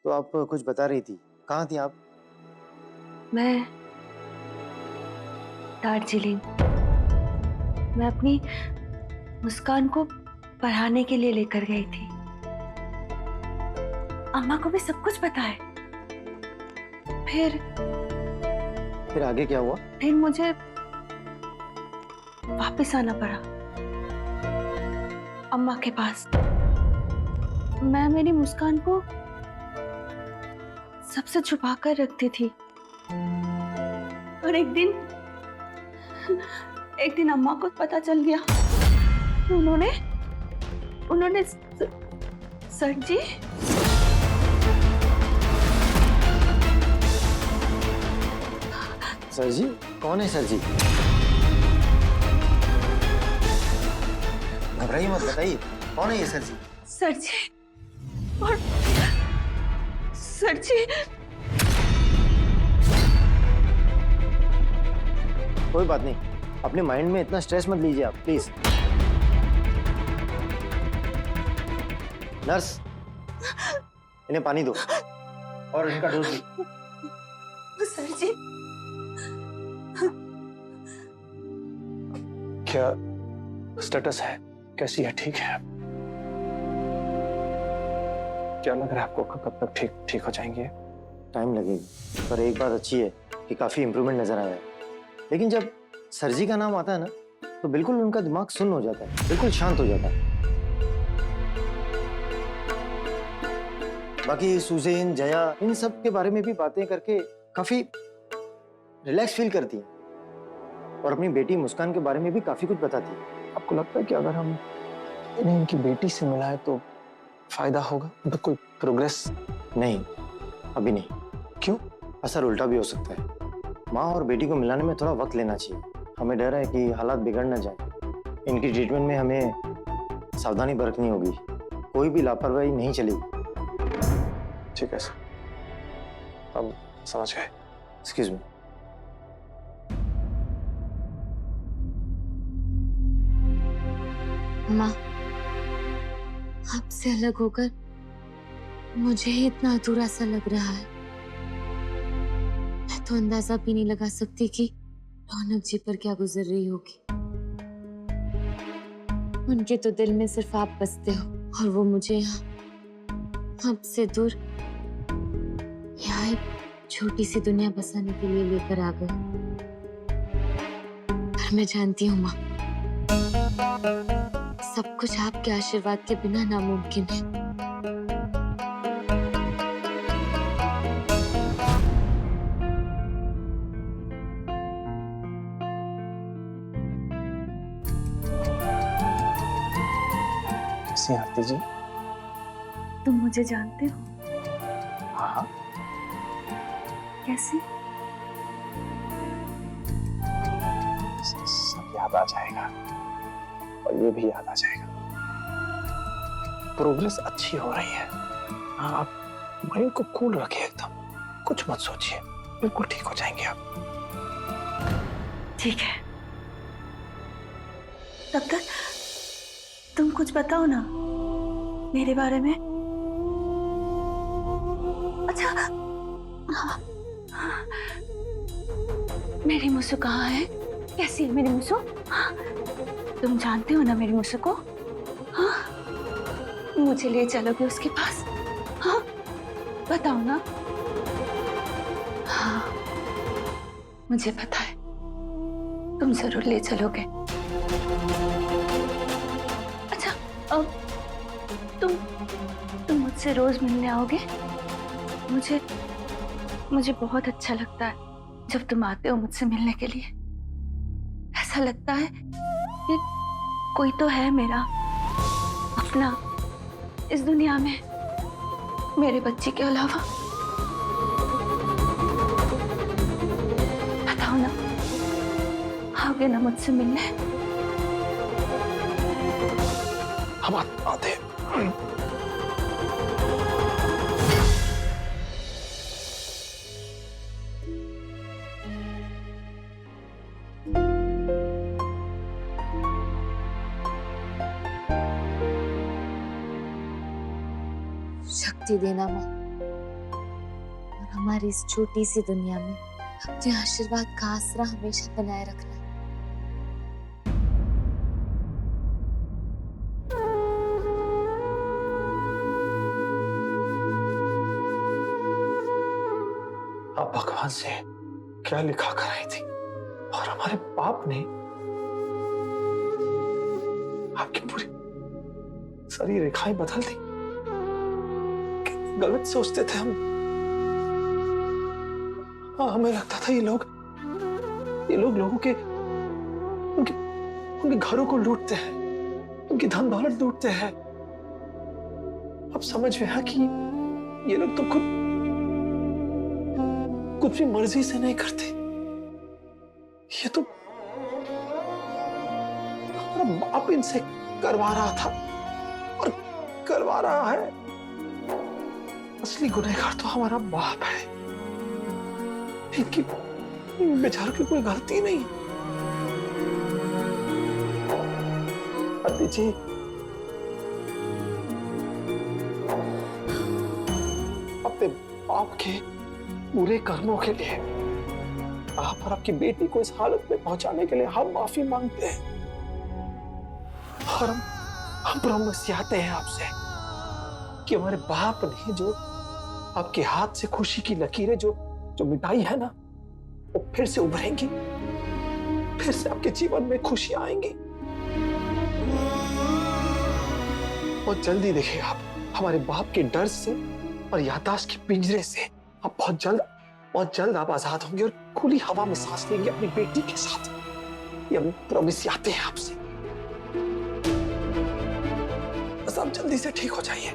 तो आप कुछ बता रही थी, कहाँ थी आप? मैं दार्जिलिंग। मैं अपनी मुस्कान को पढ़ाने के लिए लेकर गई थी। अम्मा को भी सब कुछ पता है। फिर फिर आगे क्या हुआ? फिर मुझे वापस आना पड़ा अम्मा के पास। मैं मेरी मुस्कान को सबसे छुपा कर रखती थी और एक दिन अम्मा को पता चल गया। उन्होंने उन्होंने सर जी, सर जी? कौन है सर जी? घबराइए मत, बताइए कौन है ये सर जी? सर जी और सर जी। कोई बात नहीं, अपने माइंड में इतना स्ट्रेस मत लीजिए आप, प्लीज। नर्स, इन्हें पानी दो और इनका डोज भी। सर जी, क्या स्टेटस है? कैसी है? ठीक है? क्या लग रहा है आपको, कब तक ठीक हो जाएंगे? टाइम लगेगा, पर एक बात अच्छी है कि काफी इंप्रूवमेंट नजर आया है। लेकिन जब सर जी का नाम आता है ना, तो बिल्कुल उनका दिमाग सुन्न हो जाता है, बिल्कुल शांत हो जाता है। बाकी सुजैन, जया, इन सब के बारे में भी बातें करके काफी रिलैक्स फील करती है और अपनी बेटी मुस्कान के बारे में भी काफी कुछ बताती है। आपको लगता है कि अगर हम इन्हें इनकी बेटी से मिलाएं तो फायदा होगा? तो कोई प्रोग्रेस? नहीं, अभी नहीं। क्यों? असर उल्टा भी हो सकता है। माँ और बेटी को मिलाने में थोड़ा वक्त लेना चाहिए। हमें डर है कि हालात बिगड़ न जाए। इनकी ट्रीटमेंट में हमें सावधानी बरतनी होगी, कोई भी लापरवाही नहीं चलेगी। ठीक है सर, हम समझ गए। Excuse me. माँ, आपसे अलग होकर मुझे ही इतना अधूरा सा लग रहा है। मैं तो अंदाजा भी नहीं लगा सकती कि रौनक जी पर क्या गुजर रही होगी। उनके तो दिल में सिर्फ आप बसते हो और वो मुझे यहाँ आपसे दूर यहाँ एक छोटी सी दुनिया बसाने के लिए लेकर आ गए। पर मैं जानती हूँ माँ, सब कुछ आपके आशीर्वाद के बिना नामुमकिन है। कैसी हैं आरती जी? तुम मुझे जानते हो? हाँ, कैसे? सब याद आ जाएगा और ये भी याद आ जाएगा। प्रोग्रेस अच्छी हो रही है। हाँ, आप माइंड को कूल रखिए, एकदम कुछ मत सोचिए, बिल्कुल ठीक हो जाएंगे आप। ठीक है, तब तक तुम कुछ बताओ ना मेरे बारे में। अच्छा, मेरी मुसु कहाँ है? कैसी है मेरी मुसु? हाँ? तुम जानते हो ना मेरी मुसु को? हाँ? मुझे ले चलोगे उसके पास? हाँ? बताओ ना। हाँ, मुझे पता है तुम जरूर ले चलोगे। अच्छा, अब तुम मुझसे रोज मिलने आओगे? मुझे बहुत अच्छा लगता है जब तुम आते हो मुझसे मिलने के लिए। ऐसा लगता है कि कोई तो है मेरा अपना इस दुनिया में, मेरे बच्चे के अलावा। बताओ ना, आओगे ना मुझसे मिलने? हम आते हैं। शक्ति देना माँ, हमारी इस छोटी सी दुनिया में अपने आशीर्वाद का आसरा हमेशा बनाए रखना। आप भगवान से क्या लिखा कर आई थी और हमारे बाप ने आपकी पूरी सारी रेखाएं बदल दी। गलत सोचते थे हम। हाँ, हमें लगता था ये लोग लोगों के उनके घरों को लूटते हैं, उनकी धन दौलत लूटते हैं। अब समझ में आया कि ये लोग तो कुछ भी मर्जी से नहीं करते। ये तो हमारा बाप इनसे करवा रहा था और करवा रहा है। असली गुनहगार तो हमारा बाप है। इनकी बेचारों की कोई गलती नहीं। अदिति जी, अपने बाप के बुरे कर्मों के लिए आप और आपकी बेटी को इस हालत में पहुंचाने के लिए हम माफी मांगते हैं और हम प्रॉमिस चाहते हैं आपसे कि हमारे बाप ने जो आपके हाथ से खुशी की लकीरें जो मिटाई है ना, वो फिर से उभरेंगी, फिर से आपके जीवन में खुशी आएंगी। बहुत जल्दी देखिए आप हमारे बाप के डर से और याददाश्त के पिंजरे से आप बहुत जल्द आप आजाद होंगे और खुली हवा में सांस लेंगे अपनी बेटी के साथ। ये हम प्रॉमिस आते हैं आपसे। बस आप जल्दी से ठीक हो जाइए,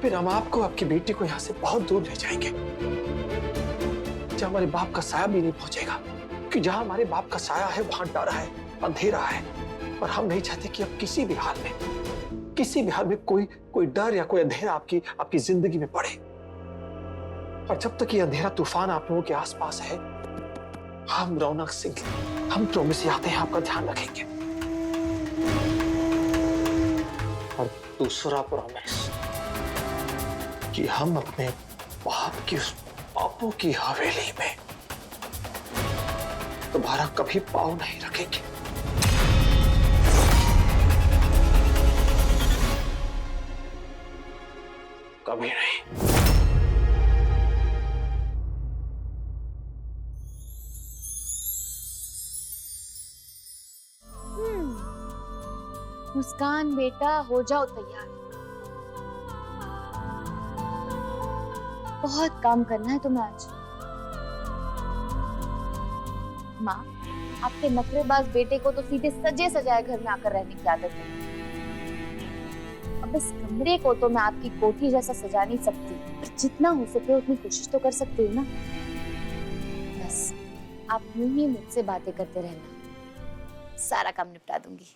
फिर हम आपको आपकी बेटी को यहाँ से बहुत दूर ले जाएंगे, जहाँ हमारे बाप का साया भी नहीं पहुंचेगा। क्योंकि जहाँ हमारे बाप का साया है वहां डर है, अंधेरा है, और हम नहीं चाहते कि अब किसी भी हाल में कोई डर या कोई अंधेरा आपकी जिंदगी में पड़े। और जब तक ये अंधेरा तूफान आप लोगों के आसपास है, हम रौनक सिंह हम प्रॉमिस आते हैं आपका ध्यान रखेंगे। और दूसरा प्रॉमिस कि हम अपने बाप की उस बापू की हवेली में दोबारा कभी पाँव नहीं रखेंगे। कभी नहीं। मुस्कान बेटा, हो जाओ तैयार। बहुत काम करना है तुम्हें आज। माँ, आपके नखरेबाज बेटे को तो सीधे सजे सजाए घर में आकर रहने की आदत है। अब इस कमरे को तो मैं आपकी कोठी जैसा सजा नहीं सकती, पर जितना हो सके उतनी कोशिश तो कर सकती हूँ ना। बस आप यूं ही मुझसे बातें करते रहना, सारा काम निपटा दूंगी।